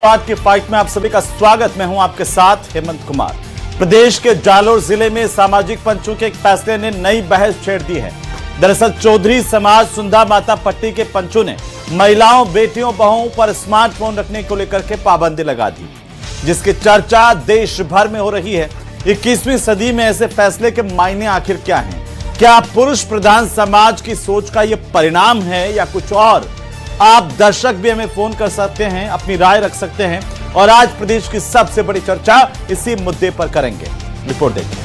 आज की फाइट में आप सभी का स्वागत। मैं हूं आपके साथ हेमंत कुमार। प्रदेश के जालोर जिले में सामाजिक पंचों के एक फैसले ने नई बहस छेड़ दी है। दरअसल चौधरी समाज सुंधा माता पट्टी के पंचों ने महिलाओं, बेटियों, बहुओं पर स्मार्टफोन रखने को लेकर के पाबंदी लगा दी, जिसकी चर्चा देश भर में हो रही है। 21वीं सदी में ऐसे फैसले के मायने आखिर क्या हैं? क्या पुरुष प्रधान समाज की सोच का यह परिणाम है या कुछ और? आप दर्शक भी हमें फोन कर सकते हैं, अपनी राय रख सकते हैं और आज प्रदेश की सबसे बड़ी चर्चा इसी मुद्दे पर करेंगे। रिपोर्ट देखिए।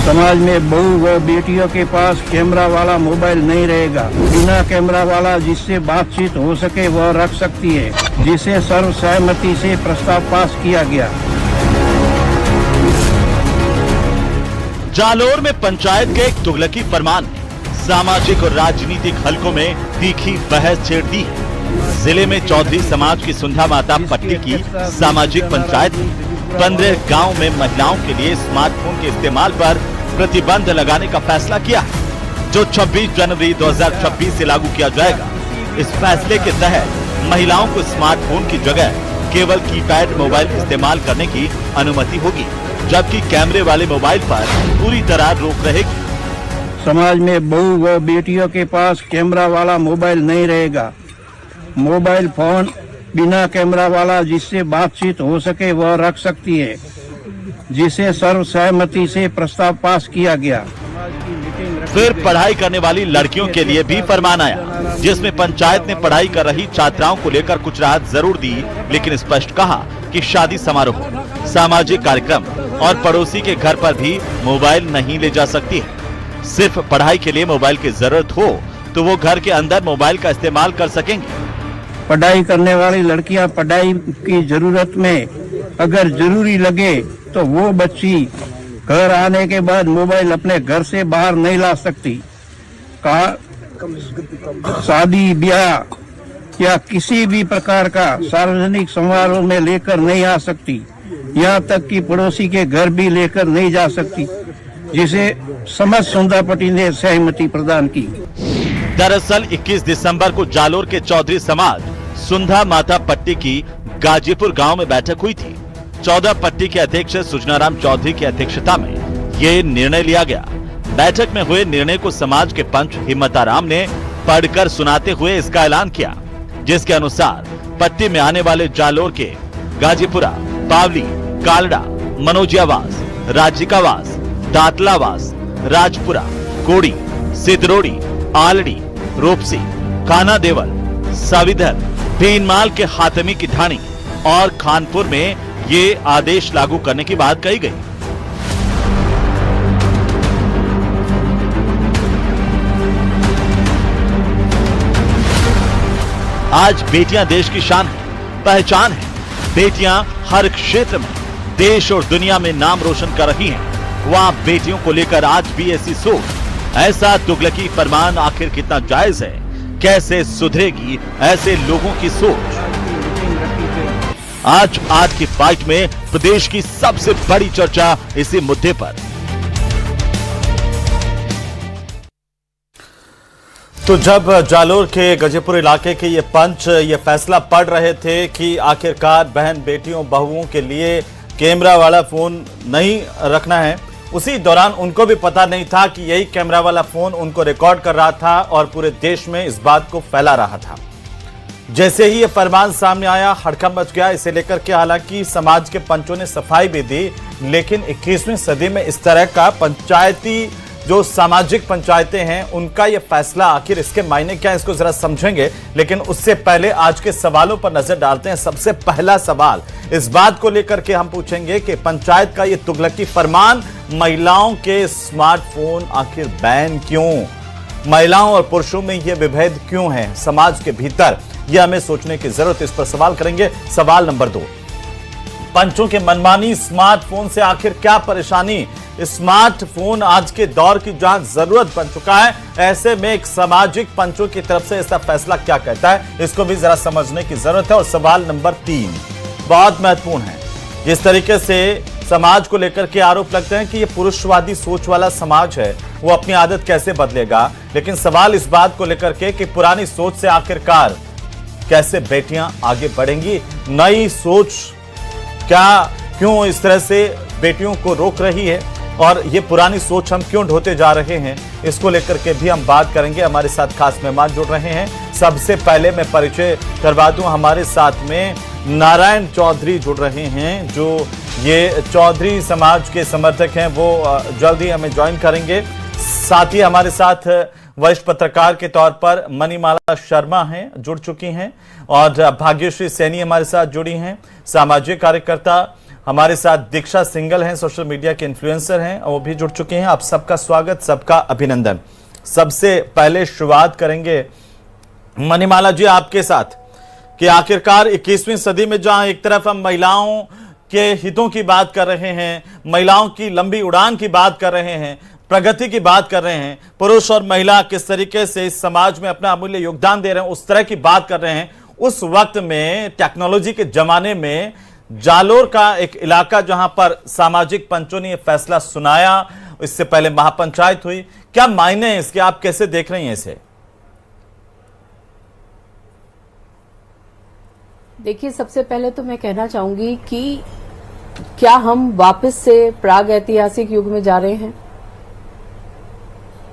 समाज में बहू व बेटियों के पास कैमरा वाला मोबाइल नहीं रहेगा। बिना कैमरा वाला जिससे बातचीत हो सके वह रख सकती है, जिसे सर्वसहमति से प्रस्ताव पास किया गया। जालोर में पंचायत के एक तुगलकी फरमान ने सामाजिक और राजनीतिक हलकों में तीखी बहस छेड़ दी है। जिले में चौधरी समाज की सुंधा माता पट्टी की सामाजिक पंचायत ने 15 गांव में महिलाओं के लिए स्मार्टफोन के इस्तेमाल पर प्रतिबंध लगाने का फैसला किया है, जो 26 जनवरी 2026 से लागू किया जाएगा। इस फैसले के तहत महिलाओं को स्मार्टफोन की जगह केवल कीपैड मोबाइल इस्तेमाल करने की अनुमति होगी, जबकि कैमरे वाले मोबाइल पर पूरी तरह रोक रहेगी। समाज में बहू व बेटियों के पास कैमरा वाला मोबाइल नहीं रहेगा। मोबाइल फोन बिना कैमरा वाला जिससे बातचीत हो सके वह रख सकती है, जिसे सर्वसहमति से प्रस्ताव पास किया गया। फिर पढ़ाई करने वाली लड़कियों के लिए भी फरमान आया, जिसमें पंचायत ने पढ़ाई कर रही छात्राओं को लेकर कुछ राहत जरूर दी, लेकिन स्पष्ट कहा कि शादी समारोह, सामाजिक कार्यक्रम और पड़ोसी के घर पर भी मोबाइल नहीं ले जा सकती है। सिर्फ पढ़ाई के लिए मोबाइल की जरूरत हो तो वो घर के अंदर मोबाइल का इस्तेमाल कर सकेंगे। पढ़ाई करने वाली लड़कियां पढ़ाई की जरूरत में अगर जरूरी लगे तो वो बच्ची घर आने के बाद मोबाइल अपने घर से बाहर नहीं ला सकती। शादी, ब्याह या किसी भी प्रकार का सार्वजनिक समारोह में लेकर नहीं आ सकती। यहाँ तक कि पड़ोसी के घर भी लेकर नहीं जा सकती, जिसे समझ सुंधा पट्टी ने सहमति प्रदान की। दरअसल 21 दिसंबर को जालोर के चौधरी समाज सुंधा माता पट्टी की गाजीपुर गांव में बैठक हुई थी। 14 पट्टी के अध्यक्ष सुजनाराम चौधरी की अध्यक्षता में ये निर्णय लिया गया। बैठक में हुए निर्णय को समाज के पंच हिम्मताराम ने पढ़कर सुनाते हुए इसका ऐलान किया, जिसके अनुसार पट्टी में आने वाले जालोर के गाजीपुरा, पावली, कालड़ा, मनोजियावास, राजिकावास, दातलावास, राजपुरा, कोड़ी, सिदरोड़ी, आलड़ी, रोपसी, काना देवल, साविधर, भीनमाल के हातमी की ढाणी और खानपुर में ये आदेश लागू करने की बात कही गई। आज बेटियां देश की शान है, पहचान है। बेटियां हर क्षेत्र में देश और दुनिया में नाम रोशन कर रही हैं। वहां बेटियों को लेकर आज भी ऐसी सोच, ऐसा तुगलकी फरमान आखिर कितना जायज है? कैसे सुधरेगी ऐसे लोगों की सोच? आज की फाइट में प्रदेश की सबसे बड़ी चर्चा इसी मुद्दे पर। तो जब जालोर के गजेपुर इलाके के ये पंच ये फैसला पढ़ रहे थे कि आखिरकार बहन, बेटियों, बहुओं के लिए कैमरा वाला फोन नहीं रखना है, उसी दौरान उनको भी पता नहीं था कि यही कैमरा वाला फोन उनको रिकॉर्ड कर रहा था और पूरे देश में इस बात को फैला रहा था। जैसे ही ये फरमान सामने आया, हड़कंप मच गया। इसे लेकर के हालांकि समाज के पंचों ने सफाई भी दी, लेकिन 21वीं सदी में इस तरह का पंचायती जो सामाजिक पंचायतें हैं उनका ये फैसला आखिर इसके मायने क्या है, इसको जरा समझेंगे। लेकिन उससे पहले आज के सवालों पर नजर डालते हैं। सबसे पहला सवाल इस बात को लेकर के हम पूछेंगे कि पंचायत का ये तुगलकी फरमान, महिलाओं के स्मार्टफोन आखिर बैन क्यों? महिलाओं और पुरुषों में ये विभेद क्यों है समाज के भीतर? यह हमें सोचने की जरूरत है। इस पर सवाल करेंगे। सवाल नंबर 2, पंचों के मनमानी स्मार्टफोन से आखिर क्या परेशानी? स्मार्टफोन आज के दौर की जहां जरूरत बन चुका है, ऐसे में एक सामाजिक पंचों की तरफ से ऐसा फैसला क्या कहता है, इसको भी जरा समझने की जरूरत है। और सवाल नंबर 3 बहुत महत्वपूर्ण है। जिस तरीके से समाज को लेकर के आरोप लगते हैं कि ये पुरुषवादी सोच वाला समाज है, वो अपनी आदत कैसे बदलेगा। लेकिन सवाल इस बात को लेकर के कि पुरानी सोच से आखिरकार कैसे बेटियां आगे बढ़ेंगी, नई सोच क्यों इस तरह से बेटियों को रोक रही है और ये पुरानी सोच हम क्यों ढोते जा रहे हैं, इसको लेकर के भी हम बात करेंगे। हमारे साथ खास मेहमान जुड़ रहे हैं। सबसे पहले मैं परिचय करवा दूं, हमारे साथ में नारायण चौधरी जुड़ रहे हैं, जो ये चौधरी समाज के समर्थक हैं। वो जल्द ही हमें ज्वाइन करेंगे। साथ ही हमारे साथ वरिष्ठ पत्रकार के तौर पर मणिमाला शर्मा हैं, जुड़ चुकी हैं, और भाग्यश्री सैनी हमारे साथ जुड़ी हैं, सामाजिक कार्यकर्ता। हमारे साथ दीक्षा सिंगल हैं, सोशल मीडिया के इन्फ्लुएंसर हैं, वो भी जुड़ चुके हैं। आप सबका स्वागत, सबका अभिनंदन। सबसे पहले शुरुआत करेंगे मणिमाला जी आपके साथ कि आखिरकार 21वीं सदी में जहां एक तरफ हम महिलाओं के हितों की बात कर रहे हैं, महिलाओं की लंबी उड़ान की बात कर रहे हैं, प्रगति की बात कर रहे हैं, पुरुष और महिला किस तरीके से इस समाज में अपना अमूल्य योगदान दे रहे हैं, उस तरह की बात कर रहे हैं, उस वक्त में टेक्नोलॉजी के जमाने में जालोर का एक इलाका जहां पर सामाजिक पंचों ने यह फैसला सुनाया, इससे पहले महापंचायत हुई, क्या मायने हैं इसके, आप कैसे देख रही हैं इसे? देखिए, सबसे पहले तो मैं कहना चाहूंगी कि क्या हम वापस से प्राग ऐतिहासिक युग में जा रहे हैं?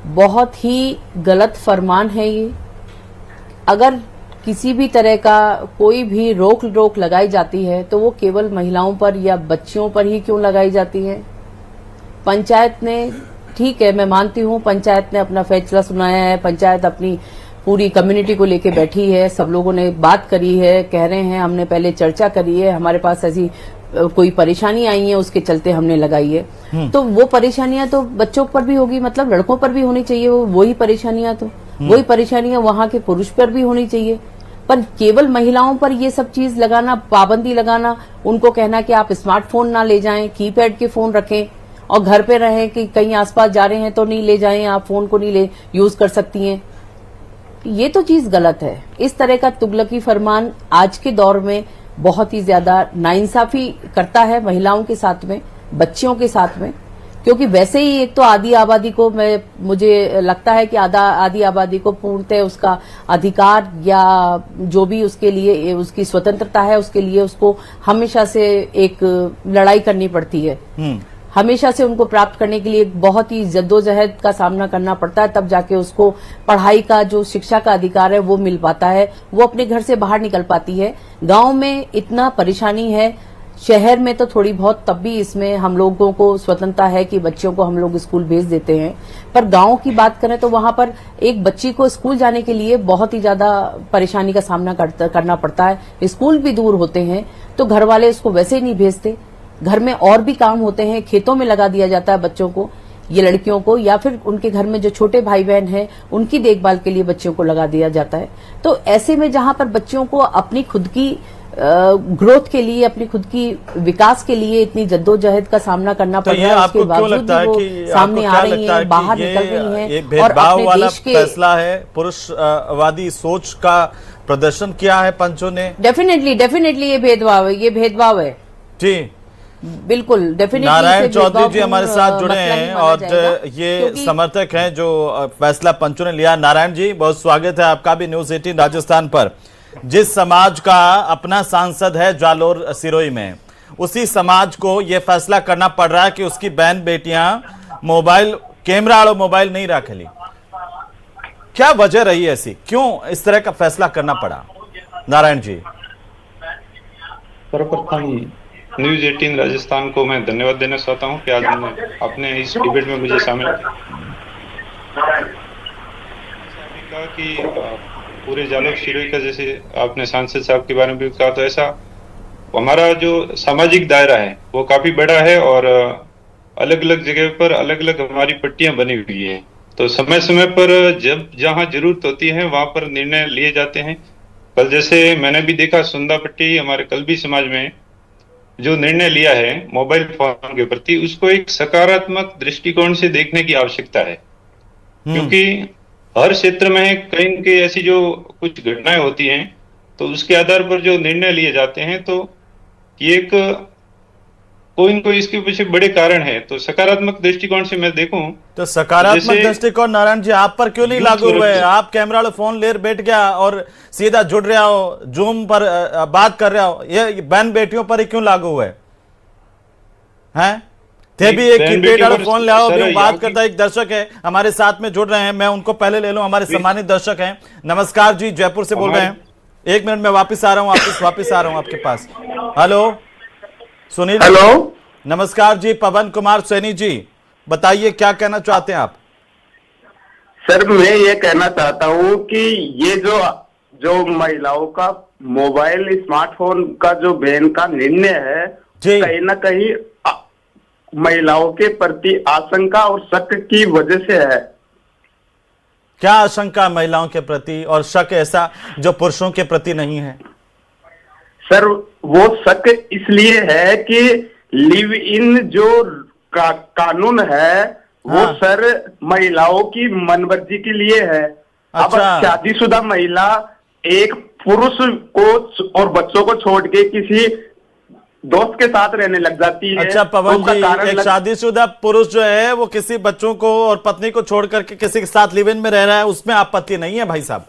बहुत ही गलत फरमान है ये। अगर किसी भी तरह का कोई भी रोक लगाई जाती है तो वो केवल महिलाओं पर या बच्चियों पर ही क्यों लगाई जाती है? पंचायत ने, ठीक है, मैं मानती हूँ पंचायत ने अपना फैसला सुनाया है, पंचायत अपनी पूरी कम्युनिटी को लेके बैठी है, सब लोगों ने बात करी है, कह रहे हैं हमने पहले चर्चा करी है, हमारे पास ऐसी कोई परेशानी आई है उसके चलते हमने लगाई है। तो वो परेशानियां तो बच्चों पर भी होगी, मतलब लड़कों पर भी होनी चाहिए वही परेशानियां, तो वही परेशानियां वहां के पुरुष पर भी होनी चाहिए। पर केवल महिलाओं पर ये सब चीज लगाना, पाबंदी लगाना, उनको कहना कि आप स्मार्टफोन ना ले जाएं, कीपैड के फोन रखें और घर पे रहें, कि कहीं आसपास जा रहे हैं तो नहीं ले जाएं, आप फोन को नहीं यूज कर सकती हैं, ये तो चीज गलत है। इस तरह का तुगलकी फरमान आज के दौर में बहुत ही ज्यादा नाइंसाफी करता है महिलाओं के साथ में, बच्चियों के साथ में, क्योंकि वैसे ही एक तो आधी आबादी को, मुझे लगता है कि आधी आबादी को पूर्णतः उसका अधिकार या जो भी उसके लिए उसकी स्वतंत्रता है, उसके लिए उसको हमेशा से एक लड़ाई करनी पड़ती है, हमेशा से उनको प्राप्त करने के लिए बहुत ही जद्दोजहद का सामना करना पड़ता है, तब जाके उसको पढ़ाई का, जो शिक्षा का अधिकार है वो मिल पाता है, वो अपने घर से बाहर निकल पाती है। गांव में इतना परेशानी है, शहर में तो थोड़ी बहुत, तब भी इसमें हम लोगों को स्वतंत्रता है कि बच्चियों को हम लोग स्कूल भेज देते हैं, पर गांव की बात करें तो वहां पर एक बच्ची को स्कूल जाने के लिए बहुत ही ज्यादा परेशानी का सामना करना पड़ता है। स्कूल भी दूर होते हैं तो घर वाले उसको वैसे ही नहीं भेजते, घर में और भी काम होते हैं, खेतों में लगा दिया जाता है बच्चों को, ये लड़कियों को, या फिर उनके घर में जो छोटे भाई बहन हैं उनकी देखभाल के लिए बच्चों को लगा दिया जाता है। तो ऐसे में जहां पर बच्चों को अपनी खुद की ग्रोथ के लिए, अपनी खुद की विकास के लिए इतनी जद्दोजहद का सामना करना पड़ रहा है, उसके बावजूद भी वो सामने आ रही हैं, बाहर निकल रही हैं और अपने देश के फैसला है, पुरुषवादी सोच का प्रदर्शन किया है पंचों ने। डेफिनेटली ये भेदभाव है जी, बिल्कुल, डेफिनेटली। नारायण चौधरी जी हमारे साथ जुड़े हैं और ये समर्थक हैं जो फैसला पंचों ने लिया। नारायण जी, बहुत स्वागत है आपका भी न्यूज 18 राजस्थान पर। जिस समाज का अपना सांसद है जालोर सिरोही में, उसी समाज को यह फैसला करना पड़ रहा है कि उसकी बहन बेटियां मोबाइल, कैमरा वाला मोबाइल नहीं रख ली। क्या वजह रही ऐसी, क्यों इस तरह का फैसला करना पड़ा? नारायण जी। सर्वप्रथम न्यूज 18 राजस्थान को मैं धन्यवाद देना चाहता हूं कि आज आपने इस डिबेट में मुझे शामिल किया कि पूरे जालोर सिरोही का, जैसे आपने सांसद साहब के बारे में भी कहा, तो ऐसा हमारा जो सामाजिक दायरा है वो काफी बड़ा है और अलग अलग जगह पर अलग अलग हमारी पट्टियां बनी हुई है। तो समय समय पर जब जहां जरूरत होती है वहां पर निर्णय लिए जाते हैं। कल जैसे मैंने भी देखा सुंदा पट्टी हमारे कल्बी समाज में जो निर्णय लिया है मोबाइल फोन के प्रति, उसको एक सकारात्मक दृष्टिकोण से देखने की आवश्यकता है, क्योंकि हर क्षेत्र में कहीं कहीं ऐसी जो कुछ घटनाएं होती हैं तो उसके आधार पर जो निर्णय लिए जाते हैं, तो ये एक कोई न कोई इसके पीछे बड़े कारण है। तो सकारात्मक दृष्टिकोण से मैं देखूं तो सकारात्मक जैसे दृष्टिकोण नारायण जी आप पर क्यों नहीं लागू हुए? आप कैमरा वाला फोन ले बैठ गया और सीधा जुड़ रहा हो, जूम पर बात कर रहा हो, ये बहन बेटियों पर ही क्यों लागू हुए हैं? थे भी एक कीपैड वाला फोन ले आओ। अभी बात करता एक दर्शक है हमारे साथ में जुड़ रहे हैं, मैं उनको पहले ले लूं। हमारे सम्मानित दर्शक हैं, नमस्कार जी, जयपुर से बोल रहे हैं। एक मिनट में वापिस आ रहा हूं, वापिस आ रहा हूं आपके पास। हेलो सुनील, हेलो नमस्कार जी, पवन कुमार सैनी जी, बताइए क्या कहना चाहते हैं आप? सर, मैं ये कहना चाहता हूँ कि ये जो महिलाओं का मोबाइल स्मार्टफोन का जो बैन का निर्णय है, कहीं ना कहीं महिलाओं के प्रति आशंका और शक की वजह से है। क्या आशंका महिलाओं के प्रति और शक ऐसा जो पुरुषों के प्रति नहीं है? सर, वो शक इसलिए है कि लिव इन जो कानून है वो सर महिलाओं की मनमर्जी के लिए है। अब शादीशुदा महिला एक पुरुष को और बच्चों को छोड़ के किसी दोस्त के साथ रहने लग जाती है। अच्छा पवन जी, एक शादीशुदा पुरुष जो है वो किसी बच्चों को और पत्नी को छोड़ करके किसी के साथ लिव इन में रह रहा है, उसमें आपत्ति नहीं है भाई साहब?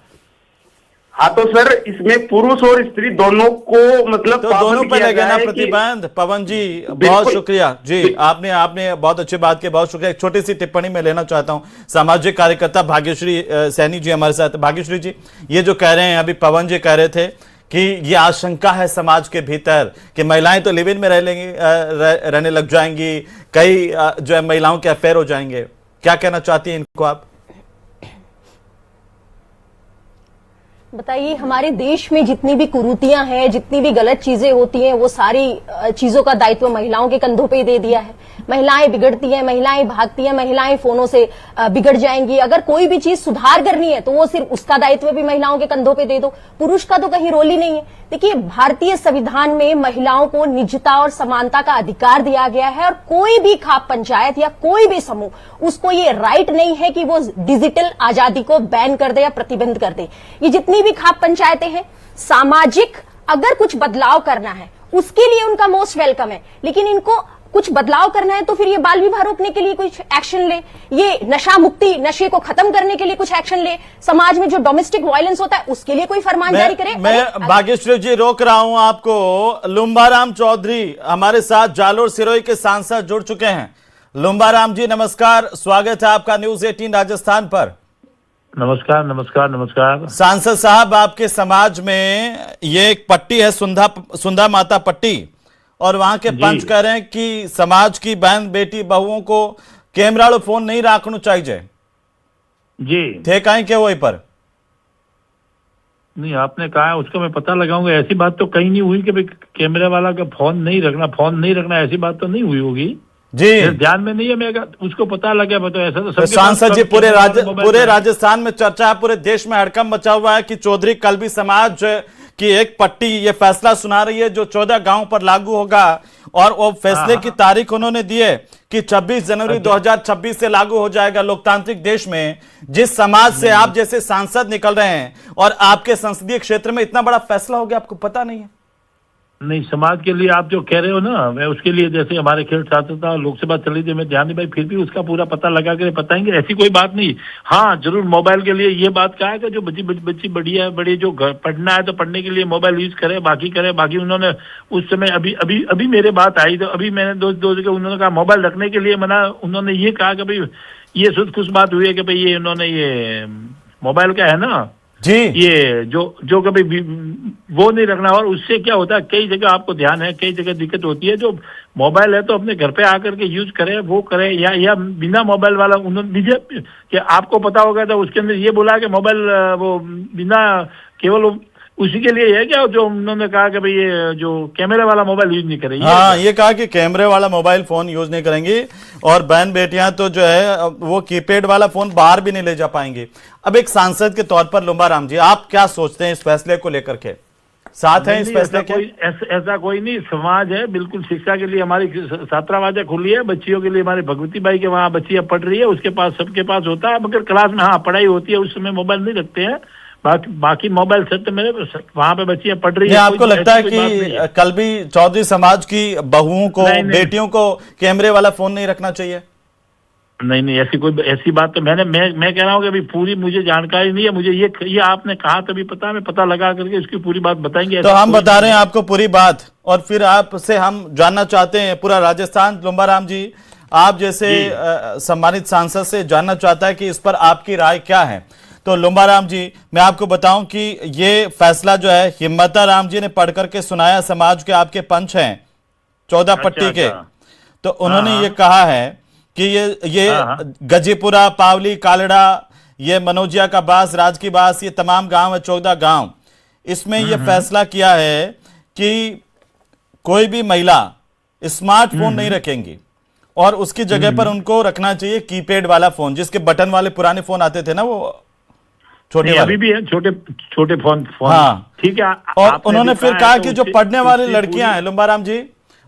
हाँ, तो सर इसमें पुरुष और स्त्री दोनों को मतलब तो दोनों पे लगे ना प्रतिबंध। पवन जी बहुत शुक्रिया जी, आपने बहुत अच्छी बात की, बहुत शुक्रिया। एक छोटी सी टिप्पणी में लेना चाहता हूं, सामाजिक कार्यकर्ता भाग्यश्री सैनी जी हमारे साथ। भाग्यश्री जी, ये जो कह रहे हैं अभी पवन जी कह रहे थे कि ये आशंका है समाज के भीतर कि महिलाएं तो लिव इन में रहने लग जाएंगी, कई जो है महिलाओं के अफेयर हो जाएंगे, क्या कहना चाहती हैं इनको आप? बताइए, हमारे देश में जितनी भी कुरीतियां हैं, जितनी भी गलत चीजें होती हैं, वो सारी चीजों का दायित्व महिलाओं के कंधों पे ही दे दिया है। महिलाएं बिगड़ती हैं, महिलाएं भागती हैं, महिलाएं फोनों से बिगड़ जाएंगी। अगर कोई भी चीज सुधार करनी है तो वो सिर्फ उसका दायित्व भी महिलाओं के कंधों पे दे दो, पुरुष का तो कहीं रोल ही नहीं है। देखिए, भारतीय संविधान में महिलाओं को निजता और समानता का अधिकार दिया गया है और कोई भी खाप पंचायत या कोई भी समूह उसको ये राइट नहीं है कि वो डिजिटल आजादी को बैन कर दे या प्रतिबंध कर दे। ये जितनी भी खाप पंचायतें हैं, सामाजिक अगर कुछ बदलाव करना है उसके लिए उनका मोस्ट वेलकम है, लेकिन इनको कुछ बदलाव करना है तो फिर ये बाल विवाह रोकने के लिए कुछ एक्शन ले, ये नशा मुक्ति, नशे को खत्म करने के लिए कुछ एक्शन ले, समाज में जो डोमेस्टिक वायलेंस होता है उसके लिए कोई फरमान जारी करे। मैं भाग्यश्री जी रोक रहा हूं आपको। लुम्बाराम चौधरी हमारे साथ जालोर सिरोही के सांसद जुड़ चुके हैं। लुम्बाराम जी नमस्कार, स्वागत है आपका न्यूज 18 राजस्थान पर। नमस्कार नमस्कार नमस्कार। सांसद साहब, आपके समाज में ये एक पट्टी है सुंधा माता पट्टी, और वहां के पंच कह रहे हैं कि समाज की बहन बेटी बहुओं को कैमरा वाला फोन नहीं रखना चाहिए जी। थे कहीं के वही पर नहीं, आपने कहा है उसको मैं पता लगाऊंगा। ऐसी बात तो कहीं नहीं हुई कि भाई कैमरे वाला का फोन नहीं रखना, ऐसी बात तो नहीं हुई होगी जी। ध्यान में नहीं है, मैं उसको पता लगा बताओ। ऐसा तो सांसद जी पूरे राजस्थान में चर्चा है, पूरे देश में हड़कंप मचा हुआ है कि चौधरी कल्बी समाज की एक पट्टी ये फैसला सुना रही है जो 14 गांव पर लागू होगा, और वो फैसले की तारीख उन्होंने दी है कि 26 जनवरी 2026 से लागू हो जाएगा। लोकतांत्रिक देश में जिस समाज से आप जैसे सांसद निकल रहे हैं और आपके संसदीय क्षेत्र में इतना बड़ा फैसला हो गया, आपको पता नहीं है? नहीं, समाज के लिए आप जो कह रहे हो ना, मैं उसके लिए जैसे हमारे खेल छात्र था, लोकसभा चली थी, मैं ध्यान नहीं भाई, फिर भी उसका पूरा पता लगा कर बताएंगे, ऐसी कोई बात नहीं। हाँ, जरूर मोबाइल के लिए ये बात कहा है कि जो बच्ची बढ़िया बड़ी जो पढ़ना है तो पढ़ने के लिए मोबाइल यूज करे, बाकी उन्होंने उस समय अभी मेरे बात आई तो अभी मैंने दोस्त उन्होंने कहा मोबाइल रखने के लिए मना। उन्होंने ये कहा कि भाई ये खुश बात हुई है कि भाई ये उन्होंने ये मोबाइल का है ना जी, ये जो कभी वो नहीं रखना। और उससे क्या होता है, कई जगह आपको ध्यान है, कई जगह दिक्कत होती है। जो मोबाइल है तो अपने घर पे आकर के यूज करे, वो करे, या बिना मोबाइल वाला उन्होंने कि आपको पता होगा तो उसके अंदर ये बोला कि मोबाइल वो बिना केवल उसी के लिए है क्या, जो उन्होंने कहा कि भाई ये जो कैमरे वाला मोबाइल यूज नहीं करेंगे। हाँ, ये कहा कि कैमरे वाला मोबाइल फोन यूज नहीं करेंगी, और बहन बेटियां तो जो है वो कीपैड वाला फोन बाहर भी नहीं ले जा पाएंगे। अब एक सांसद के तौर पर लुम्बाराम जी, आप क्या सोचते हैं इस फैसले को लेकर के? साथ है इस फैसले के? ऐसा कोई नहीं, समाज है बिल्कुल। शिक्षा के लिए हमारी छात्रावासें खुली है, बच्चियों के लिए हमारे भगवती बाई के वहाँ बच्चियां पढ़ रही है, उसके पास सबके पास होता है। मगर क्लास में हाँ पढ़ाई होती है, उस समय मोबाइल नहीं रखते हैं। बाकी मोबाइल सेट तो मेरे वहां पे बच्चियां पढ़ रही है। आपको लगता है कि कल भी चौधरी समाज की बहुओं को, बेटियों को कैमरे वाला फोन नहीं रखना चाहिए? नहीं, ऐसी बात तो मैं कह रहा हूँ कि अभी पूरी मुझे जानकारी नहीं है। मुझे ये आपने कहा तभी पता है, मैं पता लगा करके इसकी पूरी बात बताएंगे। तो हम बता रहे हैं आपको पूरी बात, और फिर आपसे हम जानना चाहते हैं, पूरा राजस्थान लुम्बाराम जी आप जैसे सम्मानित सांसद से जानना चाहता है कि इस पर आपकी राय क्या है। तो लुम्बाराम जी, मैं आपको बताऊं कि ये फैसला जो है हिम्मता राम जी ने पढ़ करके सुनाया, समाज के आपके पंच हैं 14 पट्टी के। तो उन्होंने ये कहा है कि ये गजीपुरा, पावली, कालड़ा, ये मनोजिया का बास, राज की बास, ये तमाम गांव है 14 गांव, इसमें ये फैसला किया है कि कोई भी महिला स्मार्टफोन नहीं रखेंगी और उसकी जगह पर उनको रखना चाहिए कीपैड वाला फोन, जिसके बटन वाले पुराने फोन आते थे ना, वो छोटे वाले। अभी भी है छोटे फोन। हाँ ठीक है। और उन्होंने फिर कहा कि जो पढ़ने वाली लड़कियां हैं, लुम्बाराम जी,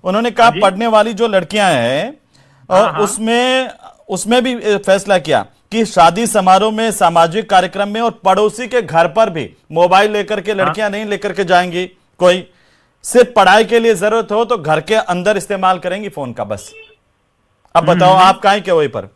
उन्होंने कहा पढ़ने वाली जो लड़कियां हैं और उसमें भी फैसला किया कि शादी समारोह में, सामाजिक कार्यक्रम में और पड़ोसी के घर पर भी मोबाइल लेकर के लड़कियां नहीं लेकर के जाएंगी। कोई सिर्फ पढ़ाई के लिए जरूरत हो तो घर के अंदर इस्तेमाल करेंगी फोन का, बस। अब बताओ आप कहीं के वही पर?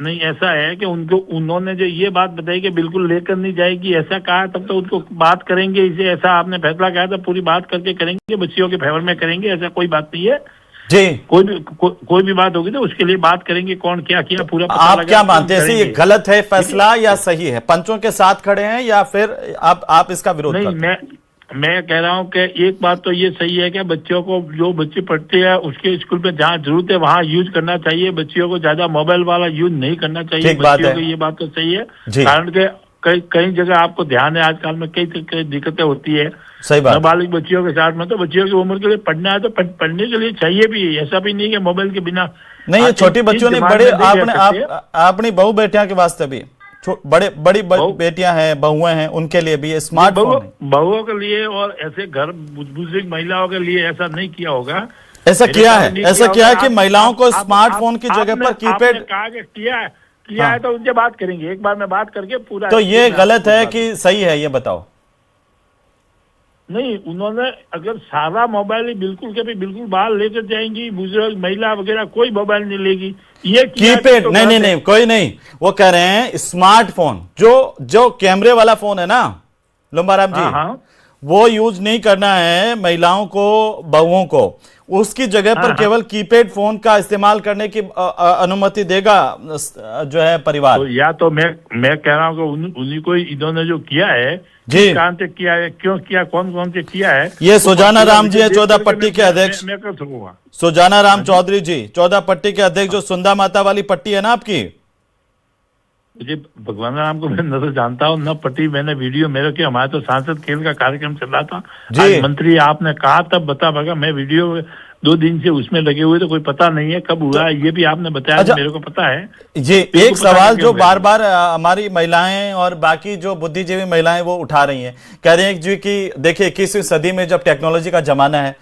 नहीं, ऐसा है कि उन्होंने जो ये बात बताई कि बिल्कुल लेकर नहीं जाएगी, ऐसा कहा, तब तो उनको बात करेंगे। इसे ऐसा आपने फैसला किया था, पूरी बात करके करेंगे, बच्चियों के फेवर में करेंगे, ऐसा कोई बात नहीं है जी। कोई भी बात होगी तो उसके लिए बात करेंगे, कौन क्या किया पूरा पता आप क्या मानते हैं, ये गलत है फैसला या सही है? पंचों के साथ खड़े हैं या फिर आप इसका विरोध करते हैं? मैं कह रहा हूँ कि एक बात तो ये सही है कि बच्चों को, जो बच्चे पढ़ते हैं उसके स्कूल में जहाँ जरूरत है वहाँ यूज करना चाहिए। बच्चियों को ज्यादा मोबाइल वाला यूज नहीं करना चाहिए बच्चियों को, ये बात तो सही है। कारण के कई जगह आपको ध्यान है आजकल में कई दिक्कतें होती है नाबालिग बच्चियों के साथ में। तो बच्चियों की उम्र के लिए पढ़ना है तो पढ़ने के लिए चाहिए भी, ऐसा भी नहीं कि मोबाइल के बिना नहीं। छोटी बच्चियों ने बड़े अपनी बहू बेटियां के वास्ते भी, बड़ी बेटियां हैं, बहुएं हैं, उनके लिए भी स्मार्टफोन है। बहुओं के लिए और ऐसे घर बुजुर्ग महिलाओं के लिए ऐसा नहीं किया होगा। ऐसा किया है कि महिलाओं को स्मार्टफोन की जगह पर कीपैड किया है तो उनसे बात करेंगे, एक बार मैं बात करके पूरा। तो ये गलत है कि सही है, ये बताओ? नहीं, उन्होंने अगर सारा मोबाइल ही बिल्कुल बाहर लेकर जाएंगी, बुजुर्ग महिला वगैरह कोई मोबाइल नहीं लेगी, ये कीपैड नहीं, कोई नहीं। वो कह रहे हैं स्मार्टफोन, जो कैमरे वाला फोन है ना लुम्बाराम जी, वो यूज नहीं करना है महिलाओं को, बहुओं को। उसकी जगह पर केवल कीपैड फोन का इस्तेमाल करने की अनुमति देगा जो है परिवार। तो या तो मैं कह रहा हूँ कि उन्हीं को इन्होंने जो किया है जी, कहां से किया है, क्यों किया, कौन से किया है। ये सुजाना राम जी है 14 पट्टी के अध्यक्ष, मैं कर सकूंगा। सुजाना राम चौधरी जी 14 पट्टी के अध्यक्ष, जो सुंदा माता वाली पट्टी है ना आपकी। मुझे भगवान राम को मैं नजर जानता हूँ न पट्टी, मैंने वीडियो मेरे के, हमारे तो सांसद खेल का कार्यक्रम चल रहा था आज मंत्री आपने कहा तब बता पाएगा, मैं वीडियो 2 दिन से उसमें लगे हुए तो कोई पता नहीं है कब हुआ है, ये भी आपने बताया। अच्छा, मेरे को पता है जी। एक सवाल जो बार बार हमारी महिलाएं और बाकी जो बुद्धिजीवी महिलाएं वो उठा रही हैं, कह रही हैं जी कि देखिए 21वीं सदी में जब टेक्नोलॉजी का जमाना है,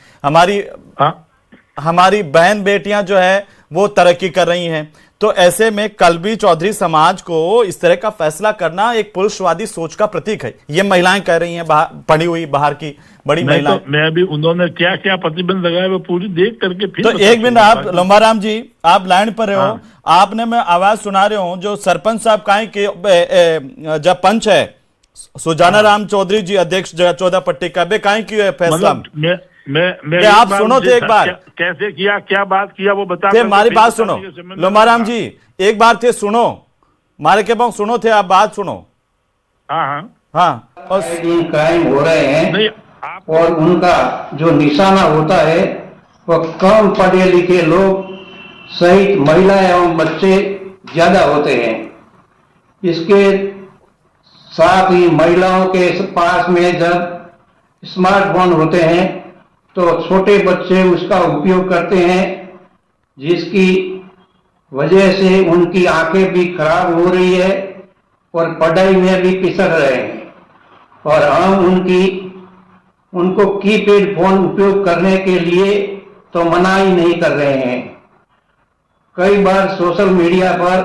हमारी बहन बेटियां जो है वो तरक्की कर रही हैं, तो ऐसे में कल भी चौधरी समाज को इस तरह का फैसला करना एक पुरुषवादी सोच का प्रतीक है, ये महिलाएं कह रही हैं, पढ़ी हुई बाहर की बड़ी महिलाएं। मैं अभी उन्होंने क्या क्या प्रतिबंध लगाया वो पूरी देख करके फिर। तो एक मिनट आप लुम्बाराम जी, आप लाइन पर रहे हो, आपने मैं आवाज सुना रहे हूं, जो सरपंच साहब कहें कि जब पंच है सुजाना राम चौधरी जी अध्यक्ष 14 पट्टी का, बे कहें क्यों है फैसला? मैं आप सुनो थे एक बार, कैसे किया, क्या बात किया वो बता। हमारी बात सुनो लुम्बाराम जी, एक बार थे सुनो, मारे के पास सुनो थे, आप बात सुनो। हाँ और क्राइम हो रहे हैं और उनका जो निशाना होता है वो कम पढ़े लिखे लोग सहित महिला एवं बच्चे ज्यादा होते हैं। इसके साथ ही महिलाओं के पास में जब स्मार्टफोन होते हैं तो छोटे बच्चे उसका उपयोग करते हैं, जिसकी वजह से उनकी आंखें भी खराब हो रही है और पढ़ाई में भी पिछड़ रहे हैं। और हम उनको कीपैड फोन उपयोग करने के लिए तो मना ही नहीं कर रहे हैं। कई बार सोशल मीडिया पर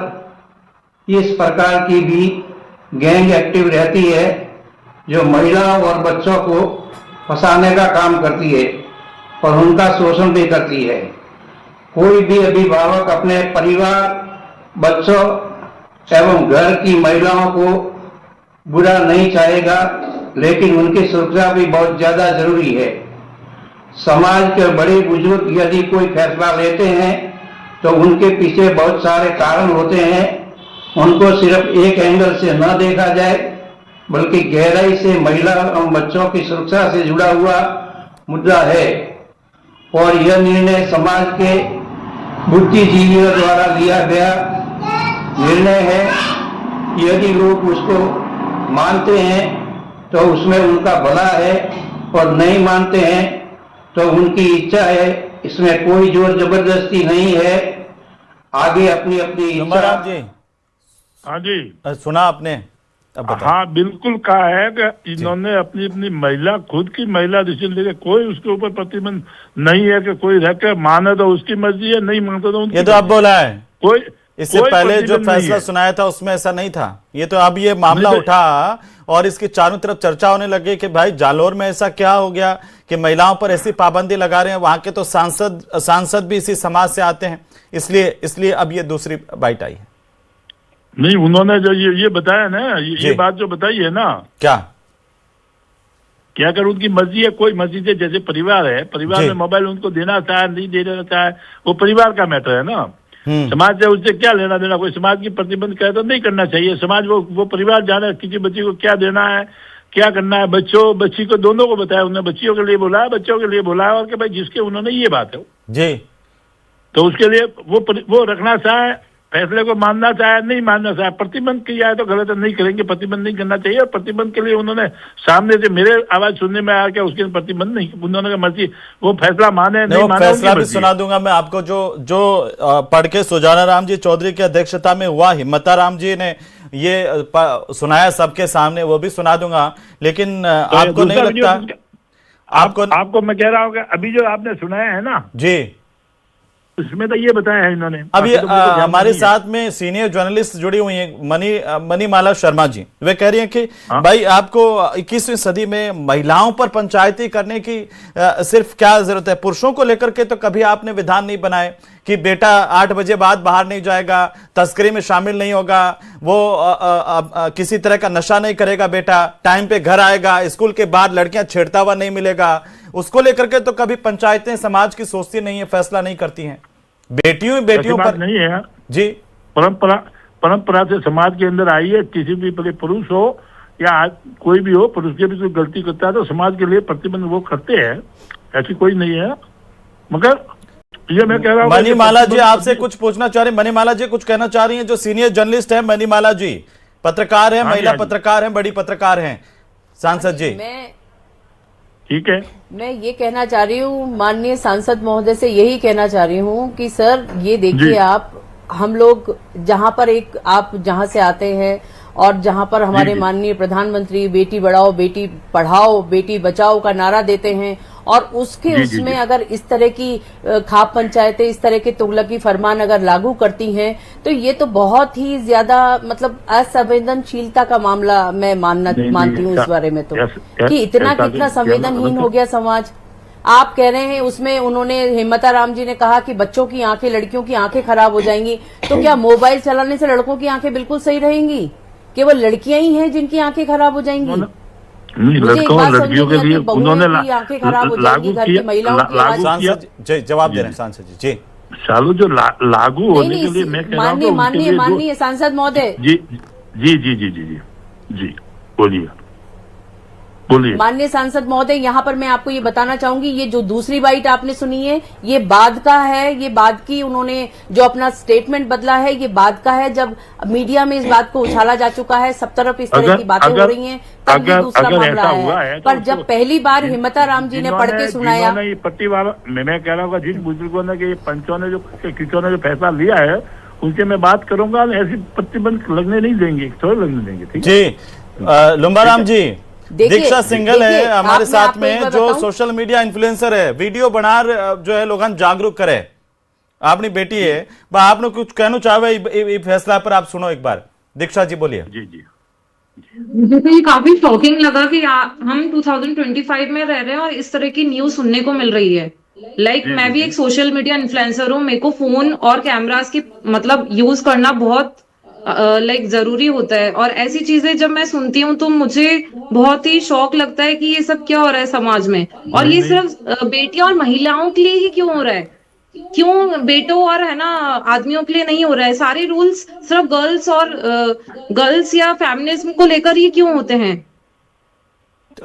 इस प्रकार की भी गैंग एक्टिव रहती है जो महिलाओं और बच्चों को फंसाने का काम करती है और उनका शोषण भी करती है। कोई भी अभिभावक अपने परिवार, बच्चों एवं घर की महिलाओं को बुरा नहीं चाहेगा, लेकिन उनकी सुरक्षा भी बहुत ज्यादा जरूरी है। समाज के बड़े बुजुर्ग यदि कोई फैसला लेते हैं तो उनके पीछे बहुत सारे कारण होते हैं। उनको सिर्फ एक एंगल से न देखा जाए, बल्कि गहराई से महिला एवं बच्चों की सुरक्षा से जुड़ा हुआ मुद्दा है और यह निर्णय समाज के बुद्धिजीवियों द्वारा लिया गया निर्णय है। यदि लोग उसको मानते हैं तो उसमें उनका भला है और नहीं मानते हैं तो उनकी इच्छा है। इसमें कोई जोर जबरदस्ती नहीं है। आगे अपनी अपनी इच्छा। जी हाँ जी, सुना आपने? अब बताओ। हाँ बिल्कुल कहा है कि इन्होंने अपनी अपनी महिला, खुद की महिला डिसीजन लेके, कोई उसके ऊपर प्रतिबंध नहीं है कि कोई रहकर माने तो उसकी मर्जी है, नहीं मानता तो उनकी। ये तो अब बोला है। कोई इससे पहले जो फैसला सुनाया था उसमें ऐसा नहीं था। ये तो अब ये मामला उठा और इसकी चारों तरफ चर्चा होने लगी कि भाई जालोर में ऐसा क्या हो गया कि महिलाओं पर ऐसी पाबंदी लगा रहे हैं। वहां के तो सांसद भी इसी समाज से आते हैं, इसलिए अब ये दूसरी बाइट आई है। नहीं, उन्होंने जो ये बताया ना, ये बात जो बताई है ना, क्या अगर उनकी मर्जी है, कोई मर्जी से, जैसे परिवार है, परिवार में मोबाइल उनको देना चाहे नहीं देना चाहे, वो परिवार का मैटर है ना। समाज से उससे क्या लेना देना। कोई समाज की प्रतिबंध करे तो नहीं करना चाहिए। समाज वो परिवार जाने किसी बच्ची को क्या देना है, क्या करना है। बच्ची को दोनों को बताया उन्होंने, बच्चियों के लिए बोला है, बच्चों के लिए बोला है, और कि भाई जिसके उन्होंने ये बात है जी, तो उसके लिए वो रखना चाहे, फैसले को मानना चाहे, नहीं मानना चाहे। प्रतिबंध किया है तो गलत नहीं करेंगे, प्रतिबंध नहीं करना चाहिए। और प्रतिबंध के लिए उन्होंने सामने से मेरे आवाज सुनने में आया कि उसके प्रतिबंध नहीं, उन्होंने मर्जी, वो फैसला माने नहीं माने। फैसला भी सुना दूंगा मैं आपको, जो पढ़ के सुजानाराम जी चौधरी की अध्यक्षता में हुआ, हिम्मताराम जी ने ये सुनाया सबके सामने, वो भी सुना दूंगा। लेकिन आपको नहीं लगता? आपको मैं कह रहा हूँ कि अभी जो आपने सुनाया है ना जी, उसमें तो ये बताया है इन्होंने। अभी हमारे साथ में सीनियर जर्नलिस्ट जुड़ी हुई हैं, मणिमाला शर्मा जी। वे कह रही हैं कि भाई आपको 21वीं सदी में महिलाओं पर पंचायती करने की सिर्फ क्या जरूरत है? पुरुषों को लेकर के तो कभी आपने विधान नहीं बनाए कि बेटा 8 बजे बाद बाहर नहीं जाएगा, तस्करी में शामिल नहीं होगा, वो किसी तरह का नशा नहीं करेगा, बेटा टाइम पे घर आएगा, स्कूल के बाद लड़कियां छेड़ता हुआ नहीं मिलेगा। उसको लेकर के तो कभी पंचायतें समाज की सोचती नहीं है, फैसला नहीं करती हैं। बेटियों पर नहीं है जी। परंपरा से समाज के अंदर आई है। किसी भी पुरुष हो या कोई भी हो, पुरुष के भी कोई गलती करता है तो समाज के लिए प्रतिबंध वो करते हैं, ऐसी कोई नहीं है। मगर ये मैं कह रहा हूँ, मणिमाला जी आपसे कुछ पूछना चाह रहे हैं। मणिमाला जी कुछ कहना चाह रही हैं, जो सीनियर जर्नलिस्ट है मणिमाला जी, पत्रकार है, महिला पत्रकार है, बड़ी पत्रकार है, सांसद जी। ठीक है, मैं ये कहना चाह रही हूँ माननीय सांसद महोदय से, यही कहना चाह रही हूँ कि सर ये देखिए, आप हम लोग जहाँ पर आप जहाँ से आते हैं और जहाँ पर हमारे माननीय प्रधानमंत्री बेटी बढ़ाओ बेटी पढ़ाओ बेटी बचाओ का नारा देते हैं, और उसमें अगर इस तरह की खाप पंचायतें इस तरह के तुगलकी फरमान अगर लागू करती हैं तो ये तो बहुत ही ज्यादा मतलब असंवेदनशीलता का मामला मैं मानती हूँ इस बारे में। तो कि इतना कितना संवेदनहीन हो गया समाज। आप कह रहे हैं उसमें उन्होंने हिम्मताराम जी ने कहा कि बच्चों की आंखें, लड़कियों की आंखें खराब हो जाएंगी, तो क्या मोबाइल चलाने से लड़कों की आंखें बिल्कुल सही रहेंगी? केवल लड़कियां ही हैं जिनकी आंखें खराब हो जाएंगी? लड़कों और लड़कियों के लिए उन्होंने आंखें खराब हो जाएंगी, घर की महिलाओं की। जवाब दे रहे हैं सांसद जी। चालू जो लागू होने के लिए मैं कह रहा हूँ, माननीय सांसद महोदय जी बोलिए। माननीय सांसद महोदय, यहाँ पर मैं आपको ये बताना चाहूंगी, ये जो दूसरी बाइट आपने सुनी है ये बाद का है, ये बाद की उन्होंने जो अपना स्टेटमेंट बदला है ये बाद का है, जब मीडिया में इस बात को उछाला जा चुका है, सब तरफ इस तरह की बातें हो रही हैं, तब ये दूसरा मामला है। पर जब पहली बार हिम्मताराम जी ने पढ़ के सुनाया, पट्टी वाला मैं कह रहा हूँ जिन बुजुर्गों ने कि पंचों ने जो फैसला लिया है उनसे मैं बात करूंगा, ऐसी प्रतिबंध लगने नहीं देंगे, थोड़े लगने देंगे। ठीक जी। लुम्बाराम जी, दीक्षा सिंघल है हमारे साथ में, जो सोशल मीडिया इन्फ्लुएंसर है, वीडियो बना जो है लोगों जागरूक करे। अपनी बेटी है, आपने कुछ कहना चाहे फैसला पर, आप सुनो एक बार। दीक्षा जी बोलिए। जी मुझे तो ये काफी शॉकिंग लगा कि हम 2025 में रह रहे हैं और इस तरह की न्यूज सुनने को मिल रही है। मैं भी एक सोशल मीडिया इन्फ्लुएंसर हूँ, मेरे को फोन और कैमरास की मतलब यूज करना बहुत जरूरी होता है, और ऐसी चीजें जब मैं सुनती हूँ तो मुझे बहुत ही शौक लगता है कि ये सब क्या हो रहा है समाज में, और ये सिर्फ बेटियां और महिलाओं के लिए ही क्यों हो रहा है, क्यों बेटों और है ना आदमियों के लिए नहीं हो रहा है। सारे रूल्स सिर्फ गर्ल्स या फेमिनिज्म को लेकर ही क्यों होते हैं।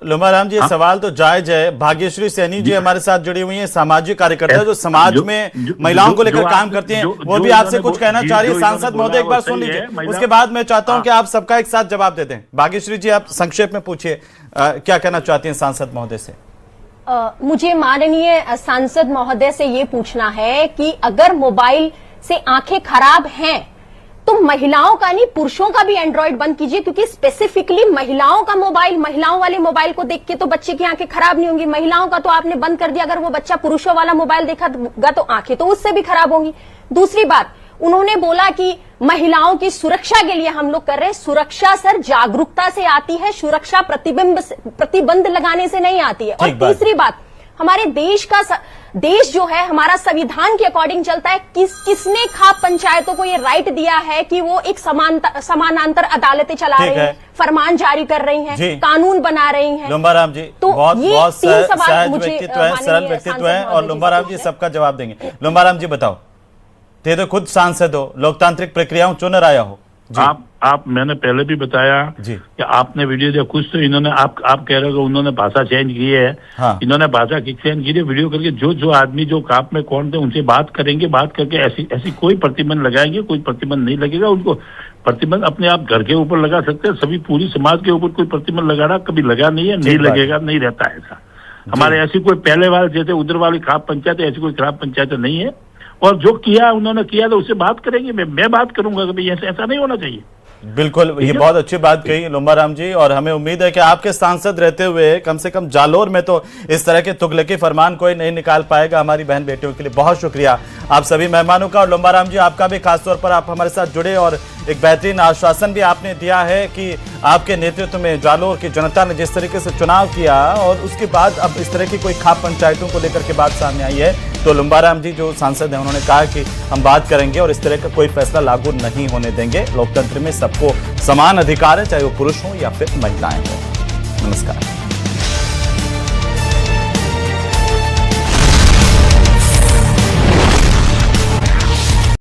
लुम्बाराम जी, सवाल तो जायज है। भाग्यश्री सैनी जी हमारे साथ जुड़ी हुई हैं, सामाजिक कार्यकर्ता जो समाज में महिलाओं को लेकर काम करती हैं, वो भी आपसे कुछ कहना चाह रही है। सांसद महोदय एक बार सुन लीजिए, उसके बाद मैं चाहता हूं कि आप सबका एक साथ जवाब दे दें। भाग्यश्री जी, आप संक्षेप में पूछिए, क्या कहना चाहती हैं सांसद महोदय से। मुझे माननीय सांसद महोदय से ये पूछना है कि अगर मोबाइल से आंखें खराब हैं तो महिलाओं का नहीं, पुरुषों का भी एंड्रॉइड बंद कीजिए, क्योंकि स्पेसिफिकली महिलाओं का मोबाइल, महिलाओं वाले मोबाइल को देख के तो बच्चे की आंखें खराब नहीं होंगी। महिलाओं का तो आपने बंद कर दिया, अगर वो बच्चा पुरुषों वाला मोबाइल देखेगा तो आंखें तो उससे भी खराब होंगी। दूसरी बात, उन्होंने बोला कि महिलाओं की सुरक्षा के लिए हम लोग कर रहे हैं। सुरक्षा सर जागरूकता से आती है, सुरक्षा प्रतिबंध लगाने से नहीं आती है। और तीसरी बात, हमारे देश जो है हमारा संविधान के अकॉर्डिंग चलता है। किसने खाप पंचायतों को ये राइट दिया है कि वो एक समानांतर अदालतें चला रही हैं, फरमान जारी कर रही हैं, कानून बना रही हैं। लुम्बाराम जी तो बहुत सहज व्यक्तित्व है, सरल व्यक्तित्व है, और लुम्बाराम जी सबका जवाब देंगे। लुम्बाराम जी बताओ, ये तो खुद सांसद हो, लोकतांत्रिक प्रक्रियाओं चुन आया हो। आप मैंने पहले भी बताया कि आपने वीडियो देखा, कुछ तो इन्होंने आप कह रहे हो उन्होंने भाषा चेंज की है। हाँ। इन्होंने भाषा की चेंज की है, वीडियो करके जो आदमी जो काप में कौन थे उनसे बात करेंगे, बात करके ऐसी कोई प्रतिबंध लगाएंगे, कोई प्रतिबंध नहीं लगेगा। उनको प्रतिबंध अपने आप घर के ऊपर लगा सकते हैं, सभी पूरी समाज के ऊपर कोई प्रतिबंध लगाना कभी लगा नहीं है, नहीं लगेगा, नहीं रहता है ऐसा। हमारे ऐसी कोई पहले वाले जैसे उधर वाली खाप पंचायत, ऐसी कोई खराब पंचायत नहीं है। और जो किया उन्होंने किया तो उससे बात करेंगे, मैं बात करूंगा कि भाई ऐसा नहीं होना चाहिए। बिल्कुल, ये बहुत अच्छी बात कही लुम्बाराम जी, और हमें उम्मीद है कि आपके सांसद रहते हुए कम से कम जालोर में तो इस तरह के तुगलकी फरमान कोई नहीं निकाल पाएगा हमारी बहन बेटियों के लिए। बहुत शुक्रिया आप सभी मेहमानों का, और लुम्बाराम जी आपका भी, खासतौर पर आप हमारे साथ जुड़े और एक बेहतरीन आश्वासन भी आपने दिया है कि आपके नेतृत्व में जालोर की जनता ने जिस तरीके से चुनाव किया और उसके बाद अब इस तरह की कोई खाप पंचायतों को लेकर के बात सामने आई है, तो लुम्बाराम जी जो सांसद हैं उन्होंने कहा कि हम बात करेंगे और इस तरह का कोई फैसला लागू नहीं होने देंगे। लोकतंत्र में सबको समान अधिकार है, चाहे वो पुरुष हो या फिर महिलाएं हों। नमस्कार।